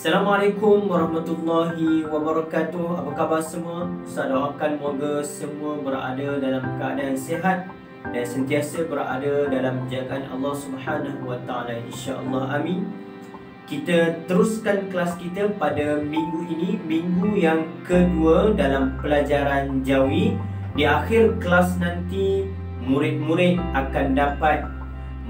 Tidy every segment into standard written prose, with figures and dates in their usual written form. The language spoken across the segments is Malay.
Assalamualaikum warahmatullahi wabarakatuh. Apa khabar semua? Saya doakan moga semua berada dalam keadaan sihat dan sentiasa berada dalam jagaan Allah Subhanahu wa taala, insya-Allah. Amin. Kita teruskan kelas kita pada minggu ini, minggu yang kedua dalam pelajaran Jawi. Di akhir kelas nanti murid-murid akan dapat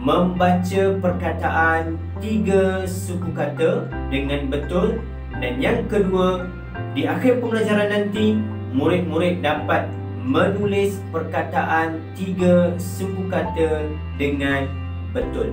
membaca perkataan 3 suku kata dengan betul, dan yang kedua, di akhir pembelajaran nanti murid-murid dapat menulis perkataan 3 suku kata dengan betul.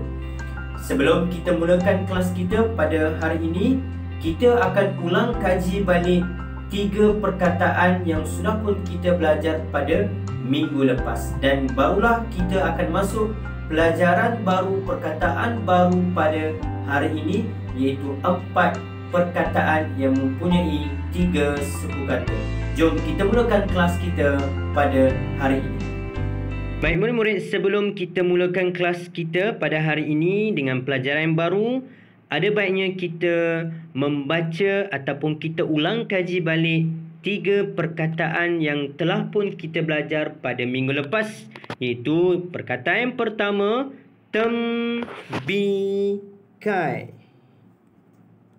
Sebelum kita mulakan kelas kita pada hari ini, kita akan ulang kaji balik 3 perkataan yang sudah pun kita belajar pada minggu lepas, dan barulah kita akan masuk pelajaran baru, perkataan baru pada hari ini, iaitu 4 perkataan yang mempunyai 3 suku kata. Jom kita mulakan kelas kita pada hari ini. Baik murid-murid, sebelum kita mulakan kelas kita pada hari ini dengan pelajaran yang baru, ada baiknya kita membaca ataupun kita ulang kaji balik 3 perkataan yang telah pun kita belajar pada minggu lepas, iaitu perkataan yang pertama, tembikai.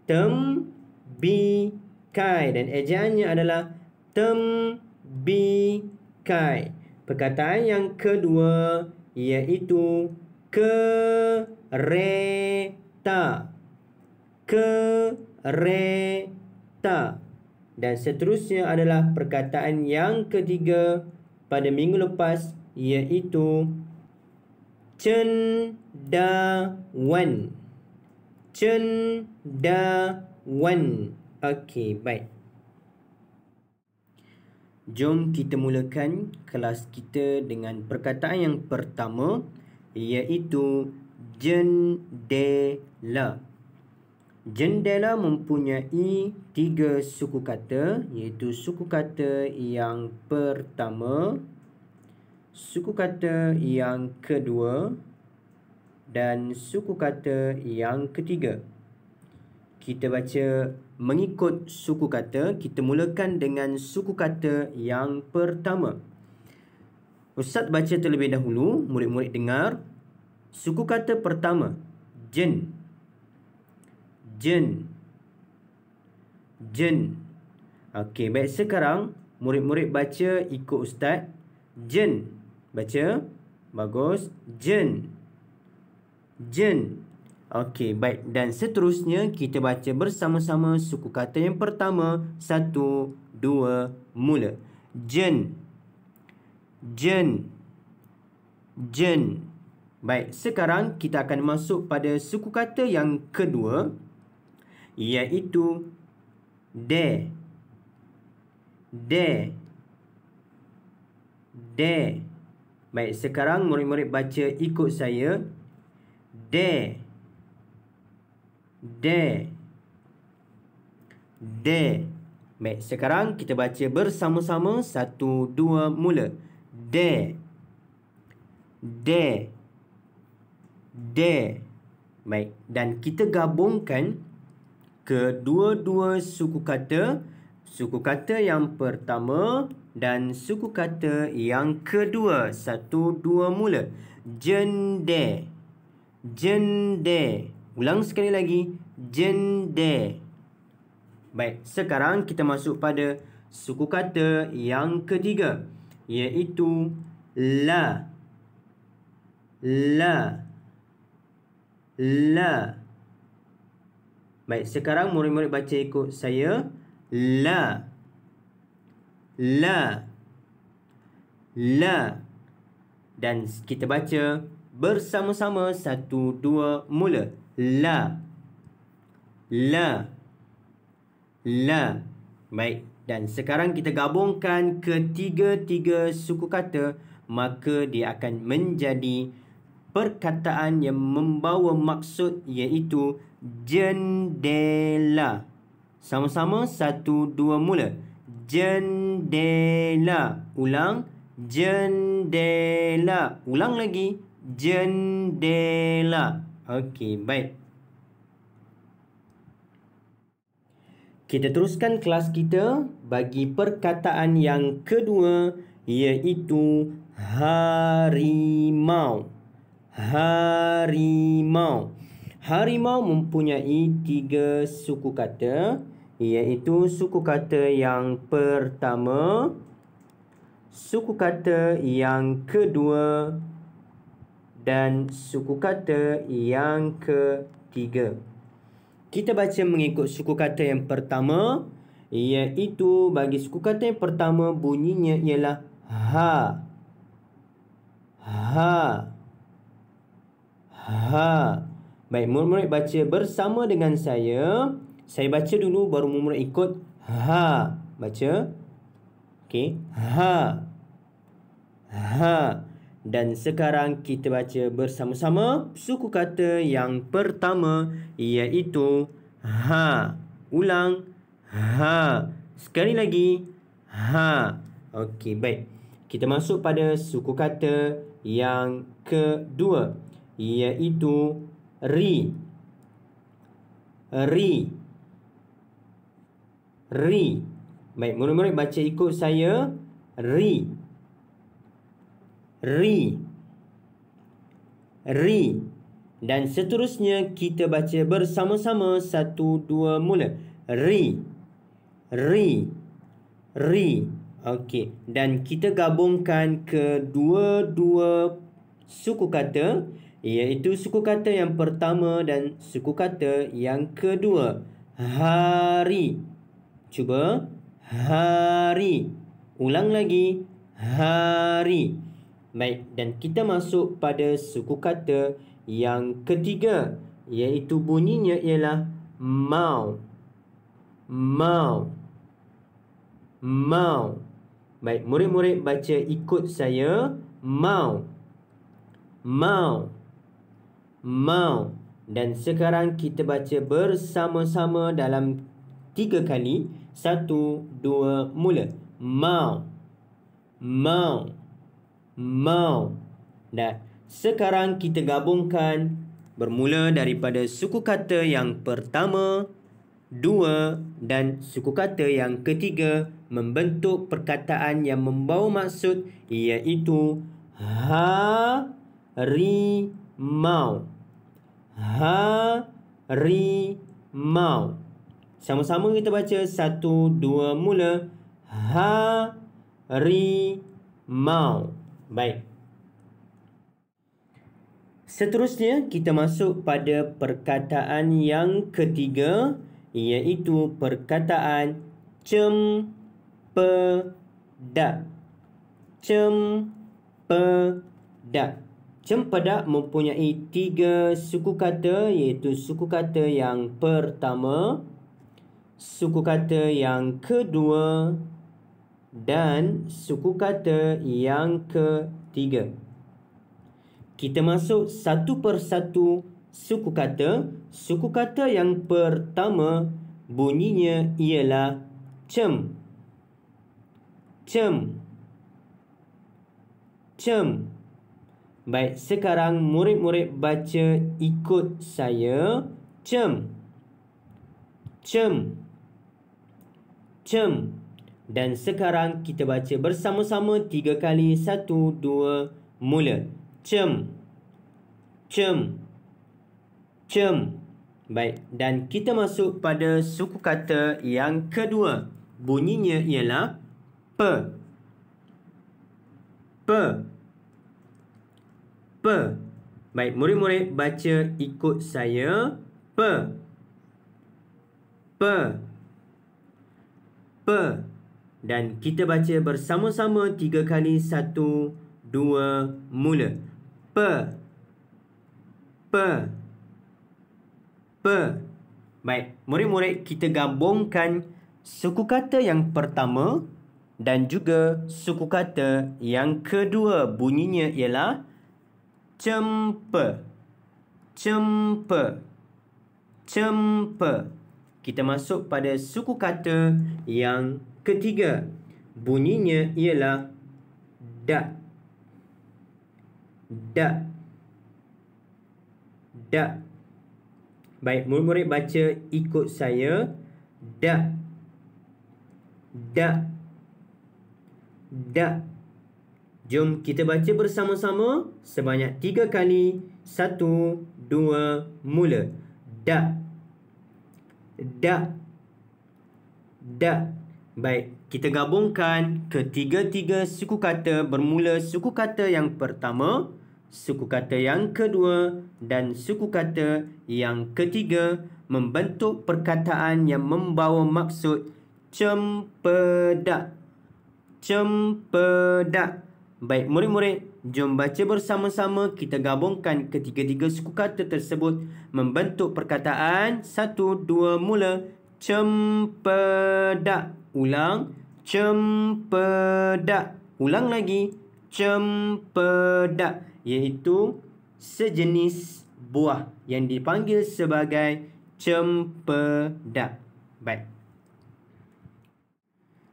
Tembikai, dan ejaannya adalah tembikai. Perkataan yang kedua iaitu kereta. Kereta. Dan seterusnya adalah perkataan yang ketiga pada minggu lepas, iaitu cendawan. Cendawan. Okey, baik. Jom kita mulakan kelas kita dengan perkataan yang pertama, iaitu jendela. Jendela mempunyai 3 suku kata, iaitu suku kata yang pertama, suku kata yang kedua, dan suku kata yang ketiga. Kita baca mengikut suku kata. Kita mulakan dengan suku kata yang pertama. Ustaz baca terlebih dahulu, murid-murid dengar. Suku kata pertama, jen. Jen. Jen. Okey, baik, sekarang murid-murid baca ikut ustaz. Jen. Baca. Bagus. Jen. Jen. Okey, baik. Dan seterusnya kita baca bersama-sama suku kata yang pertama. 1, 2, mula. Jen. Jen. Jen. Baik, sekarang kita akan masuk pada suku kata yang kedua, iaitu de. De. De. Baik, sekarang murid-murid baca ikut saya. De. De. De. Baik, sekarang kita baca bersama-sama. 1, 2, mula. De. De. De. Baik, dan kita gabungkan kedua-dua suku kata. Suku kata yang pertama dan suku kata yang kedua. 1, 2, mula. Jende. Jende. Ulang sekali lagi. Jende. Baik, sekarang kita masuk pada suku kata yang ketiga, iaitu la. La. La. Baik, sekarang murid-murid baca ikut saya. La. La. La. Dan kita baca bersama-sama. 1, 2, mula. La. La. La. Baik, dan sekarang kita gabungkan ketiga-tiga suku kata, maka dia akan menjadi perkataan yang membawa maksud, iaitu jendela. Sama-sama. 1, 2, mula. Jendela. Ulang. Jendela. Ulang lagi. Jendela. Okey, baik. Kita teruskan kelas kita bagi perkataan yang kedua, iaitu harimau. Harimau. Harimau mempunyai 3 suku kata, iaitu suku kata yang pertama, suku kata yang kedua dan suku kata yang ketiga. Kita baca mengikut suku kata yang pertama, iaitu bagi suku kata yang pertama bunyinya ialah ha. Ha. Ha. Baik, murid-murid baca bersama dengan saya. Saya baca dulu baru murid-murid ikut ha. Baca. Okey. Ha. Ha. Dan sekarang kita baca bersama-sama suku kata yang pertama, iaitu ha. Ulang. Ha. Sekali lagi. Ha. Okey, baik. Kita masuk pada suku kata yang kedua, iaitu ri. Ri. Ri. Baik, murid-murid baca ikut saya. Ri. Ri. Ri. Dan seterusnya kita baca bersama-sama 1, 2, mula. Ri. Ri. Ri. Okey. Dan kita gabungkan kedua-dua suku kata, iaitu suku kata yang pertama dan suku kata yang kedua. Hari. Cuba. Hari. Ulang lagi. Hari. Baik, dan kita masuk pada suku kata yang ketiga, iaitu bunyinya ialah mau. Mau. Mau. Baik, murid-murid baca ikut saya. Mau. Mau. Mau. Dan sekarang kita baca bersama-sama dalam 3 kali. 1, 2, mula. Mau. Mau. Mau. Dan sekarang kita gabungkan bermula daripada suku kata yang pertama, 2 dan suku kata yang ketiga membentuk perkataan yang membawa maksud, iaitu harimau. Harimau. Sama-sama kita baca 1, 2, mula. Harimau. Baik. Seterusnya kita masuk pada perkataan yang ketiga, iaitu perkataan cempedak. Cempedak. Cempedak mempunyai 3 suku kata, iaitu suku kata yang pertama, suku kata yang kedua dan suku kata yang ketiga. Kita masuk satu persatu suku kata. Suku kata yang pertama bunyinya ialah cem. Cem. Cem. Baik, sekarang murid-murid baca ikut saya. Cem. Cem. Cem. Dan sekarang kita baca bersama-sama 3 kali. 1, 2, mula. Cem. Cem. Cem. Baik, dan kita masuk pada suku kata yang kedua. Bunyinya ialah pe. Pe. Pe. Baik, murid-murid baca ikut saya. Pe. Pe. Pe. Dan kita baca bersama-sama 3 kali. 1, 2, mula. Pe. Pe. Pe. Baik, murid-murid kita gabungkan suku kata yang pertama dan juga suku kata yang kedua. Bunyinya ialah cempe. Cempe. Cempe. Kita masuk pada suku kata yang ketiga. Bunyinya ialah dak. Dak. Dak. Baik, murid-murid baca ikut saya. Da. Da. Da. Jom kita baca bersama-sama sebanyak 3 kali. 1, 2, mula. Da. Da. Da. Baik, kita gabungkan ketiga-tiga suku kata bermula suku kata yang pertama, suku kata yang kedua dan suku kata yang ketiga membentuk perkataan yang membawa maksud cempedak. Cempedak. Baik, murid-murid, jom baca bersama-sama. Kita gabungkan ketiga-tiga suku kata tersebut membentuk perkataan. 1, 2, mula. Cempedak. Ulang. Cempedak. Ulang lagi. Cempedak. Iaitu sejenis buah yang dipanggil sebagai cempedak. Baik.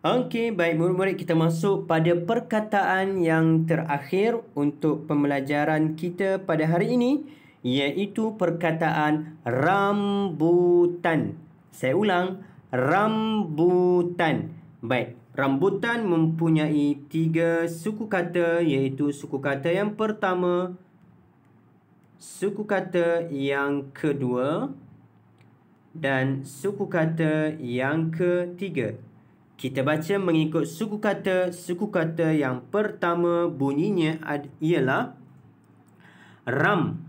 Okey, baik murid-murid, kita masuk pada perkataan yang terakhir untuk pembelajaran kita pada hari ini, iaitu perkataan rambutan. Saya ulang, rambutan. Baik, rambutan mempunyai 3 suku kata, iaitu suku kata yang pertama, suku kata yang kedua dan suku kata yang ketiga. Kita baca mengikut suku kata. Suku kata yang pertama bunyinya ialah ram.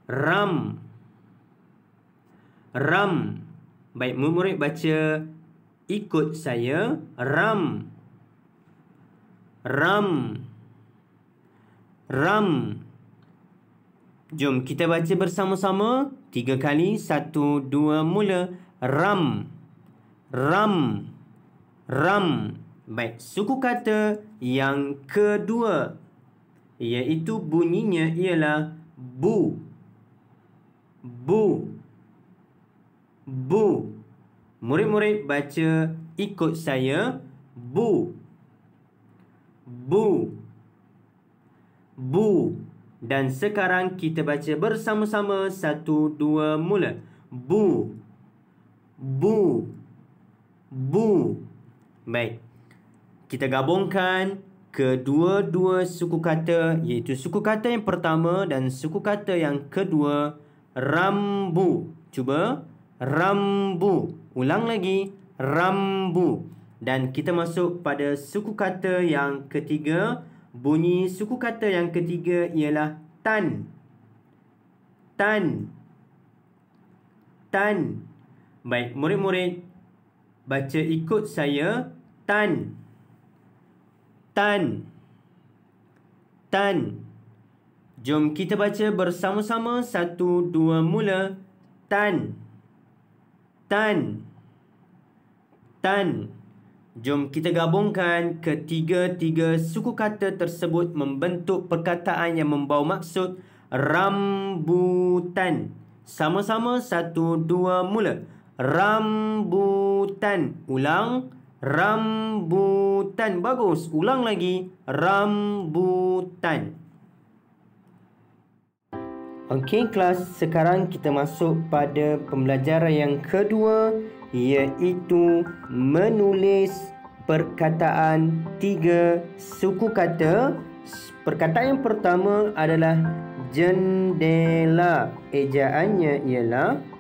Ram. Ram. Baik, murid-murid baca ikut saya. Ram. Ram. Ram. Jom kita baca bersama-sama 3 kali. 1, 2, mula. Ram. Ram. Ram. Baik, suku kata yang kedua iaitu bunyinya ialah bu. Bu. Bu. Murid-murid baca ikut saya. Bu. Bu. Bu. Dan sekarang kita baca bersama-sama. 1, 2, mula. Bu. Bu. Bu. Baik. Kita gabungkan kedua-dua suku kata, iaitu suku kata yang pertama dan suku kata yang kedua. Rambu. Cuba. Rambu. Ulang lagi. Rambu. Dan kita masuk pada suku kata yang ketiga. Bunyi suku kata yang ketiga ialah tan. Tan. Tan. Baik, murid-murid baca ikut saya. Tan. Tan. Tan. Jom kita baca bersama-sama. 1, 2, mula. Tan. Tan. Tan. Jom kita gabungkan ketiga-tiga suku kata tersebut membentuk perkataan yang membawa maksud rambutan. Sama-sama. 1, 2, mula. Rambutan. Ulang. Rambutan. Bagus. Ulang lagi. Rambutan. Okey, kelas. Sekarang kita masuk pada pembelajaran yang kedua, iaitu menulis perkataan 3 suku kata. Perkataan yang pertama adalah jendela. Ejaannya ialah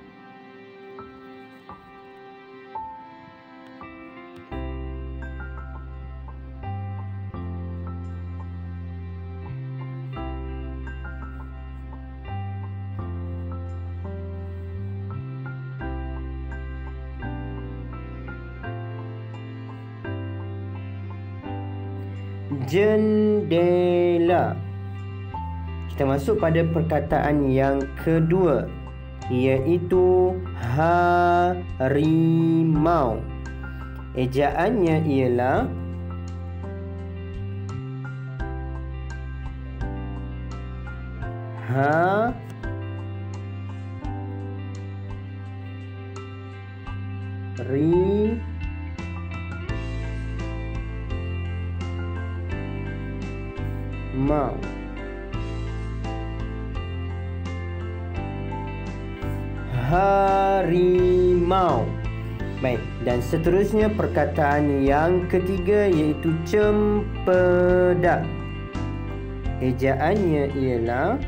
jendela. Kita masuk pada perkataan yang kedua, iaitu harimau. Ejaannya ialah mau. Harimau. harimau. Baik, dan seterusnya perkataan yang ketiga iaitu cempedak. Ejaannya ialah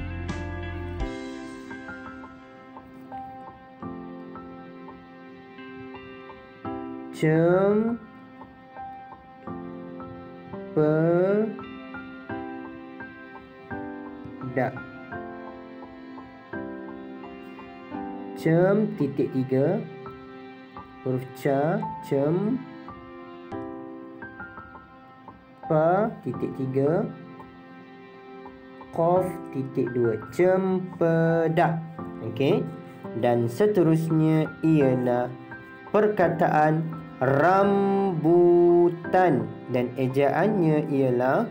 cempedak. Cem titik tiga, huruf ca, cem, pa titik tiga, qaf titik dua, cempedak. Okey. Dan seterusnya ialah perkataan rambutan dan ejaannya ialah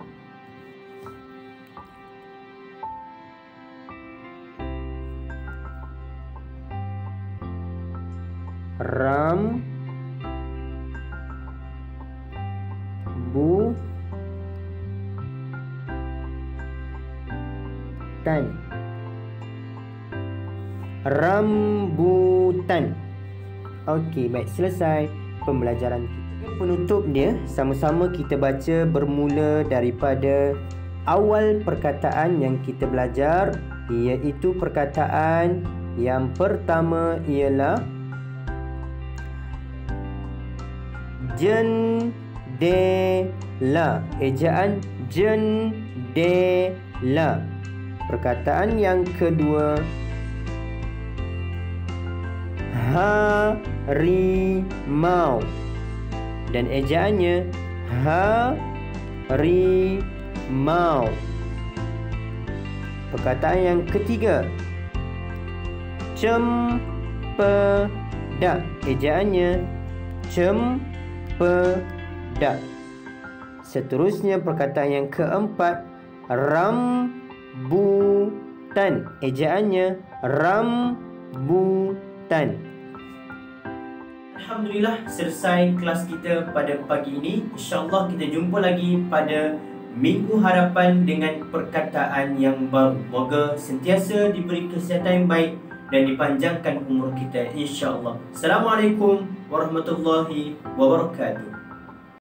rambutan. Okey, baik, selesai pembelajaran kita. Penutup dia, sama-sama kita baca bermula daripada awal perkataan yang kita belajar, iaitu perkataan yang pertama ialah jendela. Ejaan jendela. Perkataan yang kedua harimau dan ejaannya harimau. Perkataan yang ketiga cempedak. Ejaannya cempedak. Seterusnya perkataan yang keempat rambutan. Ejaannya rambutan. Alhamdulillah, selesai kelas kita pada pagi ini. InsyaAllah kita jumpa lagi pada minggu hadapan dengan perkataan yang baru. Moga sentiasa diberi kesihatan yang baik dan dipanjangkan umur kita, insyaAllah. Assalamualaikum warahmatullahi wabarakatuh.